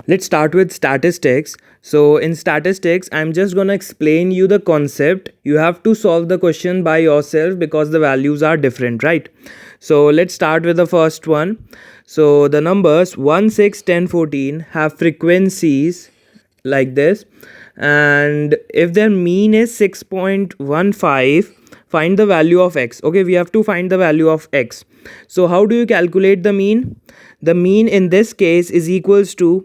Let's start with statistics. So in statistics, I'm just going to explain you the concept. You have to solve the question by yourself because the values are different, right? So let's start with the first one. So the numbers 1, 6, 10, 14 have frequencies like this, and if their mean is 6.15, find the value of x. Okay, we have to find the value of x. So how do you calculate the mean? The mean in this case is equals to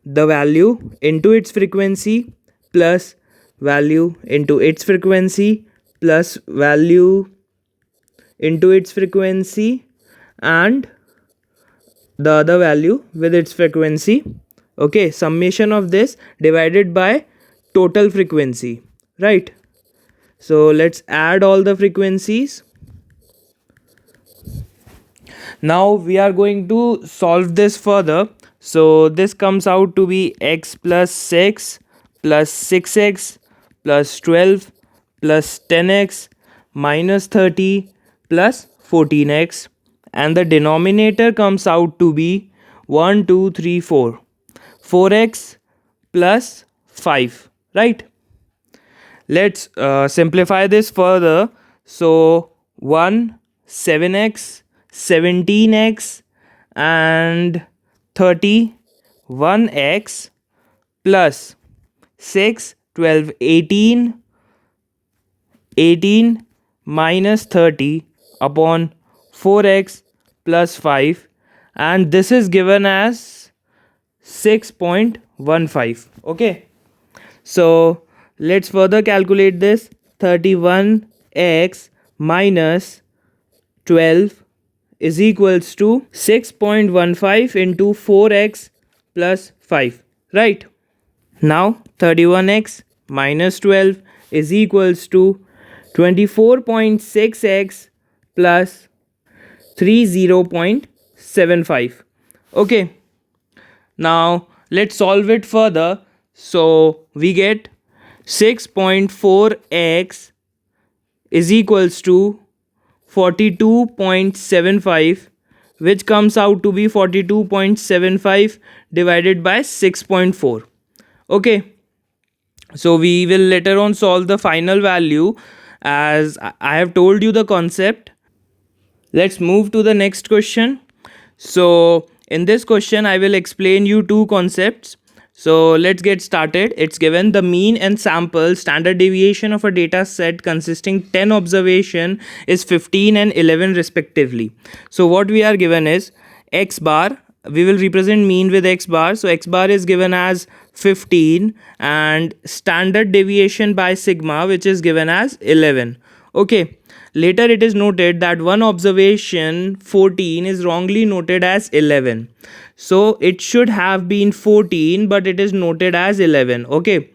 the value into its frequency plus value into its frequency plus value into its frequency and the other value with its frequency. Okay, summation of this divided by total frequency, right? So let's add all the frequencies. Now we are going to solve this further. So this comes out to be x plus 6 plus 6x plus 12 plus 10x minus 30 plus 14x, and the denominator comes out to be 1 2 3 4 4x plus 5, right? Let's simplify this further. So 1 7x 17x and 31x plus 6 12 18 minus 30 upon 4x plus 5, and this is given as 6.15. Okay, so let's further calculate this. 31x minus 12 is equals to 6.15 into 4x plus 5, right? Now 31x minus 12 is equals to 24.6x plus 30.75. Okay, now let's solve it further. So we get 6.4x is equals to 42.75, which comes out to be 42.75 divided by 6.4. Okay, so we will later on solve the final value as I have told you the concept. Let's move to the next question. So in this question I will explain you two concepts. So let's get started. It's given the mean and sample standard deviation of a data set consisting 10 observation is 15 and 11 respectively. So what we are given is x bar. We will represent mean with x bar. So x bar is given as 15 and standard deviation by sigma, which is given as 11. Okay, later it is noted that one observation 14 is wrongly noted as 11. So it should have been 14 but it is noted as 11. Okay,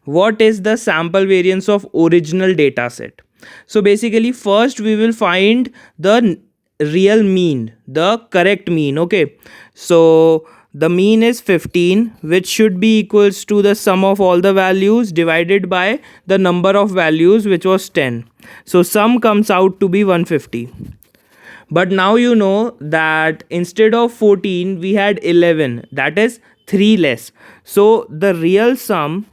what is the sample variance of original data set? So basically first we will find the real mean, the correct mean. Okay, so the mean is 15, which should be equals to the sum of all the values divided by the number of values, which was 10. So sum comes out to be 150. But now you know that instead of 14 we had 11, that is 3 less. So the real sum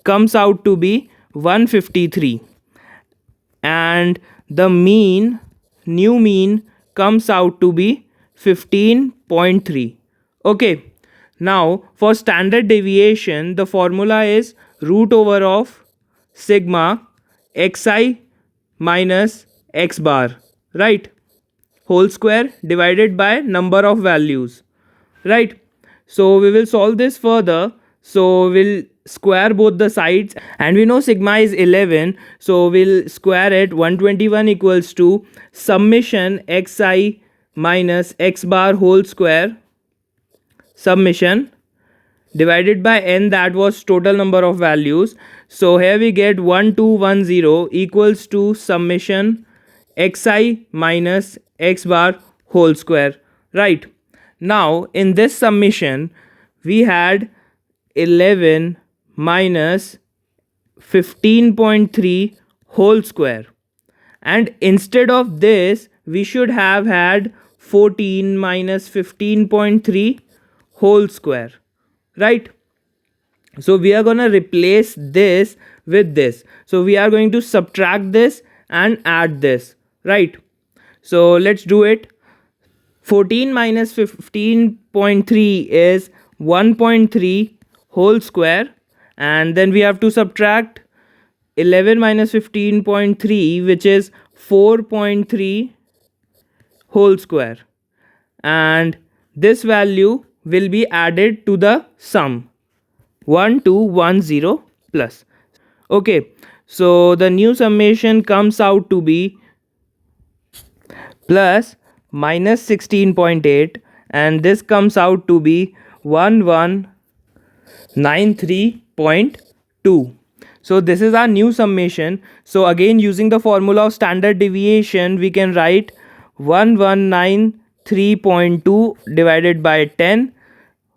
comes out to be 153, and the new mean comes out to be 15.3. Okay, now for standard deviation the formula is root over of sigma xi minus x bar, right, whole square divided by number of values, right? So we will solve this further. So we'll square both the sides, and we know sigma is 11, so we'll square it. 121 equals to summation xi minus x bar whole square summation divided by n, that was total number of values. So here we get 1210 equals to summation xi minus x bar whole square, right? Now in this summation we had 11 minus 15.3 whole square, and instead of this we should have had 14 minus 15.3 whole square. right? So we are going to replace this with this. So we are going to subtract this and add this, right? So let's do it. 14 minus 15.3 is 1.3 whole square, and then we have to subtract 11 minus 15.3, which is 4.3 whole square, and this value will be added to the sum 1210 plus. Okay, so the new summation comes out to be plus minus 16.8, and this comes out to be 1193.2. So this is our new summation. So again, using the formula of standard deviation, we can write 1193.2 divided by 10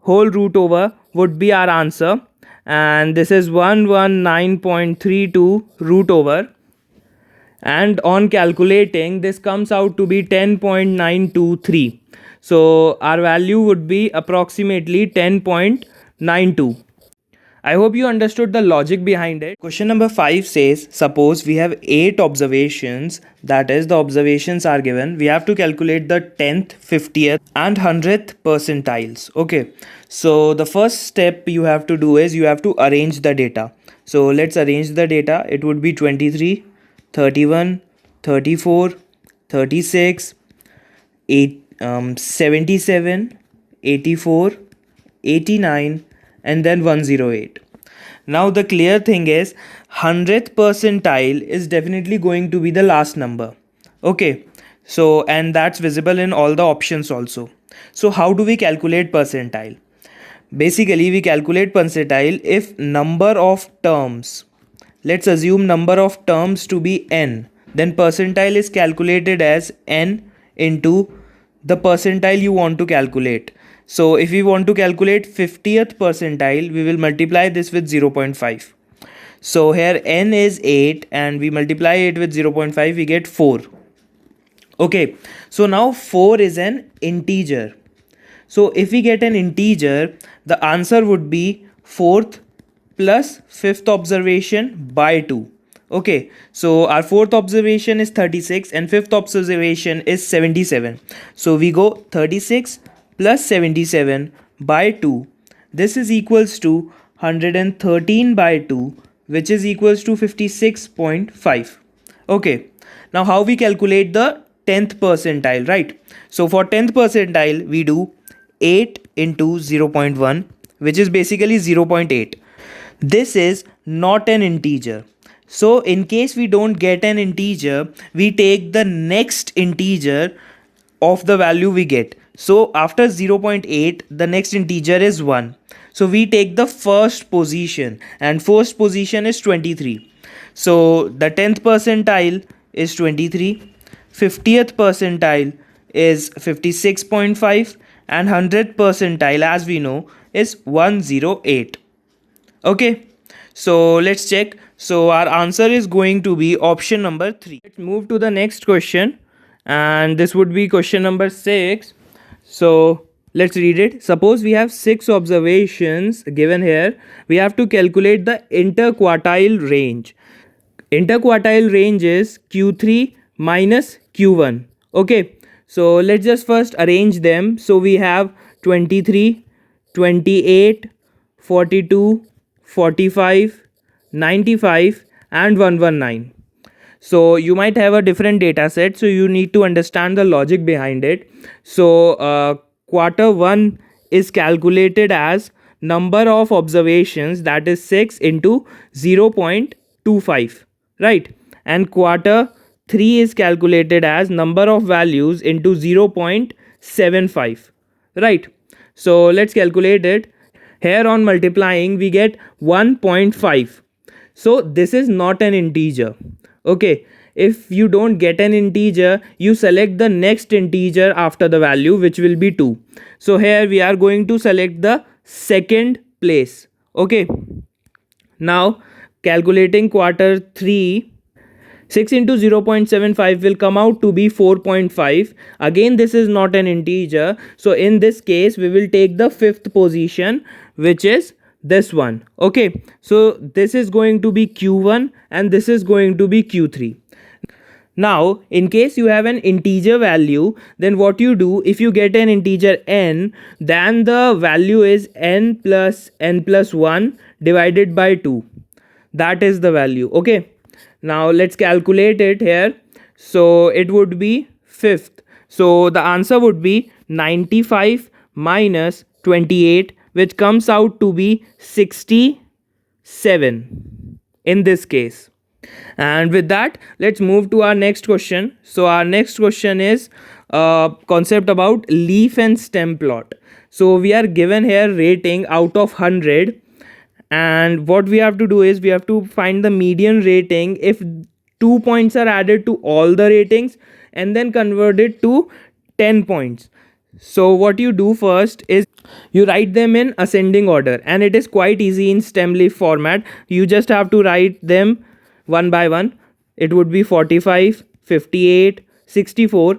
whole root over would be our answer, and this is 119.32 root over, and on calculating this comes out to be 10.923. So our value would be approximately 10.92. I hope you understood the logic behind it. Question number 5 says, suppose we have 8 observations, that is, the observations are given. We have to calculate the 10th, 50th, and 100th percentiles. Okay, so the first step you have to do is you have to arrange the data. So let's arrange the data. It would be 23, 31, 34, 36, 77, 84, 89, and then 108. Now the clear thing is 100th percentile is definitely going to be the last number. Okay, so and that's visible in all the options also. So how do we calculate percentile? Basically we calculate percentile if number of terms, let's assume number of terms to be n, then percentile is calculated as n into the percentile you want to calculate. So if we want to calculate 50th percentile, we will multiply this with 0.5. So here n is 8 and we multiply it with 0.5, we get 4. Okay, so now 4 is an integer. So if we get an integer, the answer would be 4th plus 5th observation by 2. Okay, so our 4th observation is 36 and 5th observation is 77. So we go 36 plus 77 by 2. This is equals to 113 by 2, which is equals to 56.5. Okay, now how we calculate the 10th percentile, right? So for 10th percentile, we do 8 into 0.1, which is basically 0.8. This is not an integer. So in case we don't get an integer, we take the next integer of the value we get. So after 0.8, the next integer is 1. So we take the first position, and first position is 23. So the 10th percentile is 23, 50th percentile is 56.5, and 100th percentile, as we know, is 108. Okay, so let's check. So our answer is going to be option number 3. Let's move to the next question, and this would be question number 6. So let's read it. Suppose we have 6 observations given here. We have to calculate the interquartile range. Interquartile range is Q3 minus Q1. Okay, so let's just first arrange them. So we have 23, 28, 42, 45, 95, and 119. So you might have a different data set, so you need to understand the logic behind it. So quarter 1 is calculated as number of observations, that is 6 into 0.25, right? And quarter 3 is calculated as number of values into 0.75, right? So let's calculate it. Here on multiplying we get 1.5. So this is not an integer. Okay, if you don't get an integer, you select the next integer after the value, which will be 2. So here we are going to select the second place. Okay, now calculating quarter 3, 6 into 0.75 will come out to be 4.5. Again, this is not an integer. So in this case, we will take the fifth position, which is this one. Okay. So this is going to be Q1 and this is going to be Q3. Now, in case you have an integer value, then what you do, if you get an integer n, then the value is n plus 1 divided by 2. That is the value. Okay. Now let's calculate it here. So it would be fifth. So the answer would be 95 minus 28, which comes out to be 67 in this case. And with that, let's move to our next question. So our next question is concept about leaf and stem plot. So we are given here rating out of 100, and what we have to do is we have to find the median rating if 2 points are added to all the ratings and then convert it to 10 points. So what you do first is you write them in ascending order, and it is quite easy in stem leaf format. You just have to write them one by one. It would be 45, 58, 64.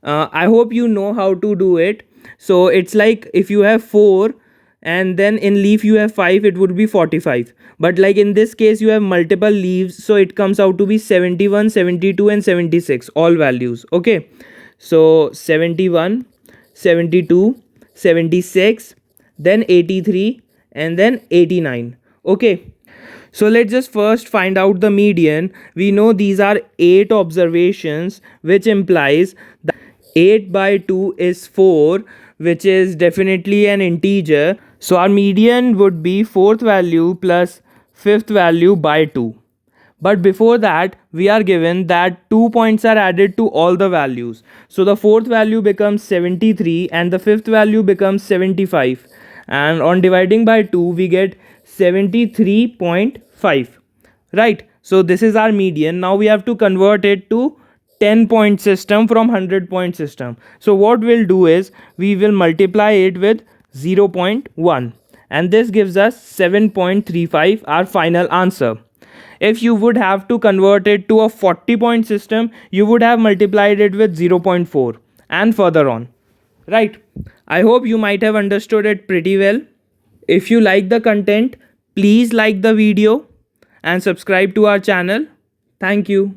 I hope you know how to do it. So it's like if you have 4 and then in leaf you have 5, it would be 45. But like in this case you have multiple leaves, so it comes out to be 71, 72 and 76, all values. Okay, so 71, 72, 76, then 83 and then 89. Okay, so let's just first find out the median. We know these are 8 observations, which implies that 8 by 2 is 4, which is definitely an integer. So our median would be fourth value plus fifth value by 2. But before that, we are given that 2 points are added to all the values. So the fourth value becomes 73 and the fifth value becomes 75. And on dividing by 2, we get 73.5. Right. So this is our median. Now we have to convert it to 10-point system from 100-point system. So what we'll do is we will multiply it with 0.1, and this gives us 7.35, our final answer. If you would have to convert it to a 40-point system, you would have multiplied it with 0.4 and further on. Right. I hope you might have understood it pretty well. If you like the content, please like the video and subscribe to our channel. Thank you.